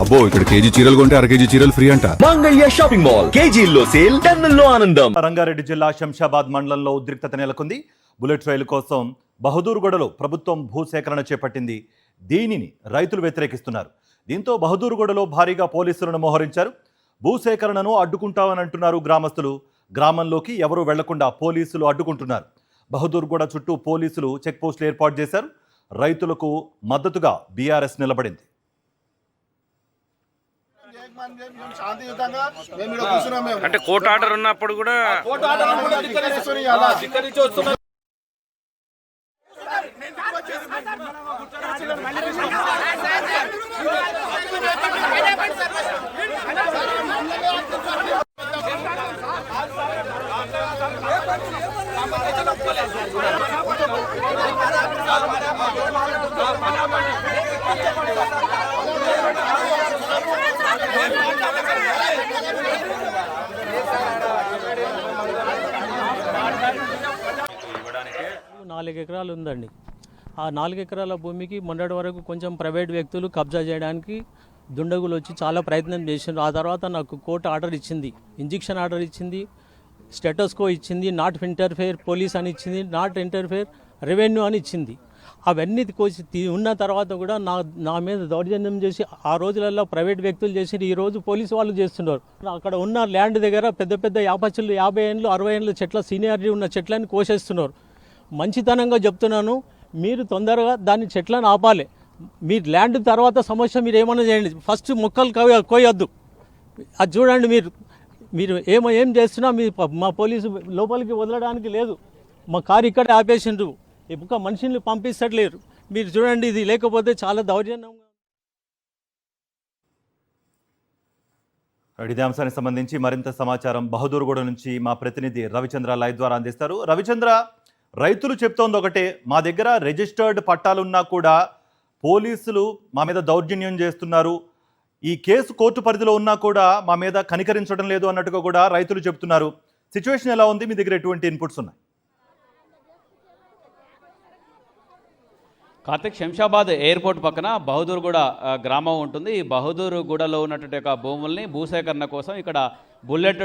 అబ్బో ఇక్కడ కేజీ చీరలు కొంటే అర కేజీ చీరలు ఫ్రీ అంట. మంగళ్య షాపింగ్ మాల్ కేజీల్లో సేల్, టన్నుల్లో ఆనందం. రంగారెడ్డి జిల్లా శంషాబాద్ మండలంలో ఉద్రిక్తత నెలకొంది. బుల్లెట్ రైలు కోసం బహదూర్గూడలో ప్రభుత్వం భూసేకరణ చేపట్టింది. దీనిని రైతులు వ్యతిరేకిస్తున్నారు. దీంతో బహదూర్గూడలో భారీగా పోలీసులను మోహరించారు. భూసేకరణను అడ్డుకుంటామని అంటున్నారు గ్రామస్తులు. గ్రామంలోకి ఎవరూ వెళ్లకుండా పోలీసులు అడ్డుకుంటున్నారు. బహదూర్గూడ చుట్టూ పోలీసులు చెక్పోస్టులు ఏర్పాటు చేశారు. రైతులకు మద్దతుగా బీఆర్ఎస్ నిలబడింది. అంటే కోర్టు ఆర్డర్ ఉన్నప్పుడు కూడా నాలుగు ఎకరాలు ఉందండి. ఆ 4 ఎకరాల భూమికి మొన్నటి వరకు కొంచెం ప్రైవేట్ వ్యక్తులు కబ్జా చేయడానికి దుండగులు వచ్చి చాలా ప్రయత్నం చేశారు. ఆ తర్వాత నాకు కోర్టు ఆర్డర్ ఇచ్చింది, ఇంజెక్షన్ ఆర్డర్ ఇచ్చింది, స్టేటస్కో ఇచ్చింది, నాట్ ఇంటర్ఫేర్ పోలీస్ అని ఇచ్చింది, నాట్ ఇంటర్ఫేర్ రెవెన్యూ అని ఇచ్చింది. అవన్నీ ఉన్న తర్వాత కూడా నా మీద దౌర్జన్యం చేసి ఆ రోజులలో ప్రైవేట్ వ్యక్తులు చేసి ఈరోజు పోలీసు వాళ్ళు చేస్తున్నారు. అక్కడ ఉన్న ల్యాండ్ దగ్గర పెద్ద పెద్ద 50 ఏళ్ళు 60 ఏళ్ళు చెట్ల సీనియారిటీ ఉన్న చెట్లని కోసేస్తున్నారు. మంచితనంగా చెప్తున్నాను, మీరు తొందరగా దాన్ని చెట్లను ఆపాలి. మీరు ల్యాండ్ తర్వాత సమస్య మీరు ఏమైనా చేయండి, ఫస్ట్ మొక్కలు కోయొద్దు. అది చూడండి, మీరు ఏం చేస్తున్నా మా పోలీసు లోపలికి వదలడానికి లేదు. మా కారు ఇక్కడే ఆపేసిండ్రు, ఒక మనిషిని పంపిస్తట్లేరు. మీరు చూడండి, ఇది లేకపోతే చాలా దౌర్జన్యంగా. ఇదే అంశానికి సంబంధించి మరింత సమాచారం బహదూర్గూడ నుంచి మా ప్రతినిధి రవిచంద్ర లైవ్ ద్వారా అందిస్తారు. రవిచంద్ర, రైతులు చెప్తోంది ఒకటే, మా దగ్గర రిజిస్టర్డ్ పట్టాలున్నా కూడా పోలీసులు మా మీద దౌర్జన్యం చేస్తున్నారు, ఈ కేసు కోర్టు పరిధిలో ఉన్నా కూడా మా మీద కనికరించడం లేదు అన్నట్టుగా కూడా రైతులు చెప్తున్నారు. సిచ్యువేషన్ ఎలా ఉంది? మీ దగ్గర ఎటువంటి ఇన్పుట్స్ ఉన్నాయి? కార్తిక్, శంషాబాద్ ఎయిర్పోర్ట్ పక్కన బహదూర్గూడ గ్రామం ఉంటుంది. ఈ బహదూర్గూడలో ఉన్నటువంటి ఒక భూముల్ని భూసేకరణ కోసం ఇక్కడ బుల్లెట్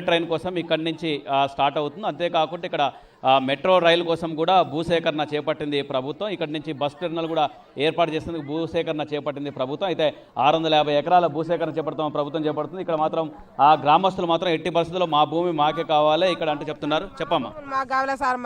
ట్రైన్ కోసం ఇక్కడి నుంచి స్టార్ట్ అవుతుంది. అంతేకాకుండా ఇక్కడ మెట్రో రైలు కోసం కూడా భూసేకరణ చేపట్టింది ప్రభుత్వం. ఇక్కడి నుంచి బస్ టెర్మినల్ కూడా ఏర్పాటు చేసేందుకు భూసేకరణ చేపట్టింది ప్రభుత్వం. అయితే 650 ఎకరాల భూసేకరణ ప్రభుత్వం చేపడుతుంది. ఇక్కడ మాత్రం ఆ గ్రామస్తులు మాత్రం ఎట్టి పరిస్థితుల్లో మా భూమి మాకే కావాలి ఇక్కడ అంటూ చెప్తున్నారు. చెప్పమ్మా. మాకు కావాలి సార్,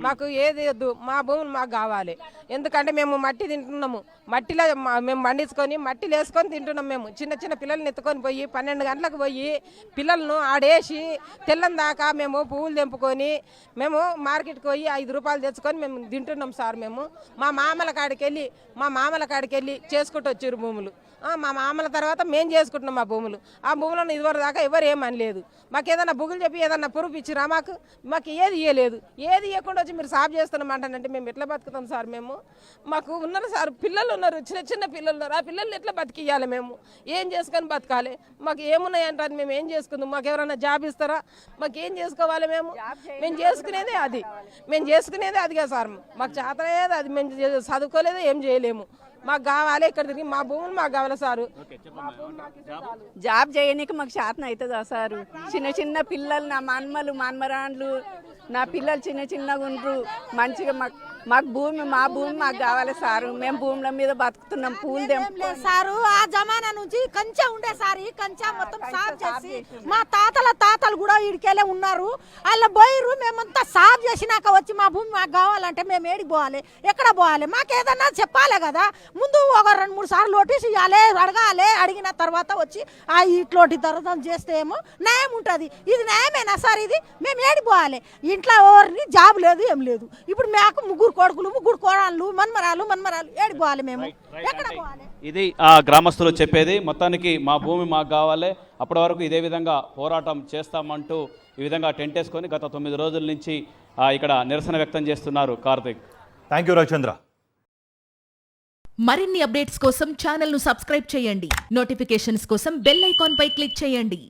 మాకు ఏది వద్దు, మా భూములు మాకు కావాలి. ఎందుకంటే మేము మట్టి తింటున్నాము, మట్టిలో మేము పండించుకొని మట్టిలో వేసుకొని తింటున్నాం. మేము చిన్న చిన్న పిల్లల్ని ఎత్తుకొని పోయి 12 గంటలకు పోయి పిల్లలను ఆడేసి తెల్లం దాకా మేము పువ్వులు తెంపుకొని మేము మార్కెట్కి పోయి 5 రూపాయలు తెచ్చుకొని మేము తింటున్నాం సార్. మేము మా మామల కాడికి వెళ్ళి చేసుకుంటూ వచ్చారు భూములు. మా మామల తర్వాత మేము చేసుకుంటున్నాం మా భూములు. ఆ భూములను ఇదివరకు దాకా ఎవరు ఏమనలేదు. మాకు ఏదన్నా బుగులు చెప్పి ఏదన్నా పురుగు ఇచ్చిరా, మాకు ఏది ఇవ్వలేదు. ఏది ఇవ్వకుండా వచ్చి మీరు సాఫ్ చేస్తున్నాం అంటానంటే మేము ఎట్లా బతుకుతాం సార్? మాకు ఉన్నారు సార్, పిల్లలు ఉన్నారు, చిన్న పిల్లలు ఉన్నారు. ఆ పిల్లల్ని ఎట్లా బతికియాలి? మేము ఏం చేసుకొని బతకాలి? మాకు ఏమున్నాయంటారు? మేము ఏం చేసుకుందాం? మాకు ఎవరైనా జాబ్ ఇస్తారా? మాకు ఏం చేసుకోవాలి? మేము చేసుకునేదే అదిగా సార్. మాకు చేతనేది అది, మేము చదువుకోలేదు, ఏం చేయలేము. మాకు కావాలి, ఇక్కడ తిరిగి మా భూములు మాకు కావాలి సారు. జాబ్ చేయడానికి మాకు శాతం అవుతుందా సారు? చిన్న పిల్లలు, నా మన్మరాండ్లు, నా పిల్లలు చిన్నగా ఉండ్రు. మంచిగా మాకు మా భూమి మాకు కావాలి సారు. మేము భూముల మీద బతుకుతున్నాం, పూలు తెంపుకోలేదు సారు. ఆ జమానా నుంచి కంచె ఉండే సార్, ఈ కంచె మొత్తం సాఫ్ చేసి మా తాతలు కూడా ఈడికెళ్ళే ఉన్నారు. వాళ్ళ బోయిరు మేమంతా సాఫ్ చేసినాక వచ్చి మా భూమి మాకు కావాలంటే మేము ఏడికి పోవాలి, ఎక్కడ పోవాలి? మాకు ఏదన్నా చెప్పాలి కదా. ముందు ఒక 2-3 సార్లు నోటీస్ ఇవ్వాలి, అడగాలి. అడిగిన తర్వాత వచ్చి ఇట్లోటి దరదం చేస్తే ఏమో న్యాయం ఉంటుంది. ఇది న్యాయమేనా సార్? ఇది మేము ఏడిపోవాలి? ఇంట్లో ఎవరిని జాబ్ లేదు, ఏం లేదు. ఇప్పుడు మాకు 3 కొడుకులు, 3 కోడళ్ళు, మన్మరాలు ఏడిపోవాలి? మేము ఎక్కడ పోవాలి? ఇది ఆ గ్రామస్తులు చెప్పేది. మొత్తానికి మా భూమి మాకు కావాలి, అప్పటి వరకు ఇదే విధంగా పోరాటం చేస్తామంటూ ఈ విధంగా టెంట్ వేసుకొని గత 9 రోజుల నుంచి ఇక్కడ నిరసన వ్యక్తం చేస్తున్నారు. Karthik, thank you Ravichandra. మరిన్ని అప్డేట్స్ కోసం ఛానల్ను సబ్స్క్రైబ్ చేయండి. నోటిఫికేషన్స్ కోసం బెల్ ఐకాన్ పై క్లిక్ చేయండి.